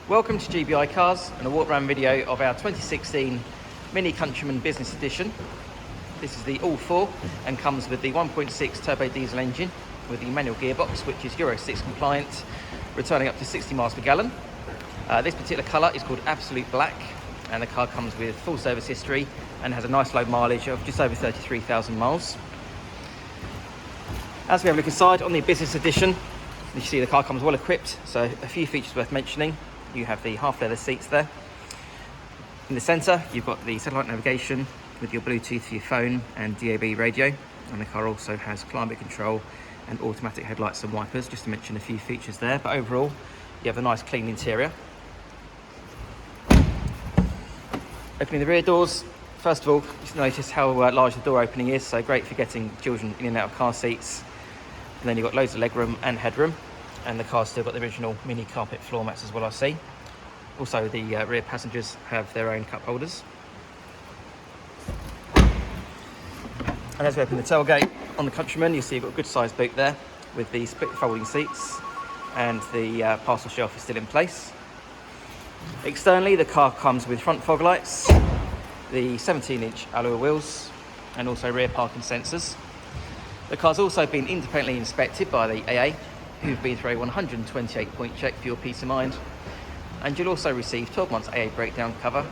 Welcome to GBI Cars and a walk around video of our 2016 Mini Countryman Business Edition. This is the All4 and comes with the 1.6 turbo diesel engine with the manual gearbox, which is Euro 6 compliant, returning up to 60 miles per gallon. This particular colour is called Absolute Black, and the car comes with full service history and has a nice low mileage of just over 33,000 miles. As we have a look inside on the Business Edition, you see the car comes well equipped, so a few features worth mentioning. You have the half leather seats there. In the centre, you've got the satellite navigation with your Bluetooth for your phone and DAB radio. And the car also has climate control and automatic headlights and wipers, just to mention a few features there. But overall, you have a nice clean interior. Opening the rear doors, first of all, just notice how large the door opening is. So great for getting children in and out of car seats. And then you've got loads of legroom and headroom. And the car's still got the original mini carpet floor mats as well, I see. Also, the rear passengers have their own cup holders. And as we open the tailgate on the Countryman, you see you've got a good sized boot there with the split folding seats, and the parcel shelf is still in place. Externally, the car comes with front fog lights, the 17-inch alloy wheels, and also rear parking sensors. The car's also been independently inspected by the AA, who've been through a 128-point check for your peace of mind. And you'll also receive 12 months AA breakdown cover,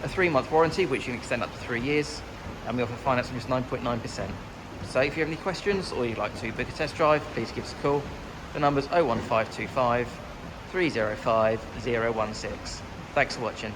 a 3-month warranty which you can extend up to 3 years, and we offer finance from just 9.9%. So if you have any questions or you'd like to book a test drive, please give us a call. The number's 01525 305 016. Thanks for watching.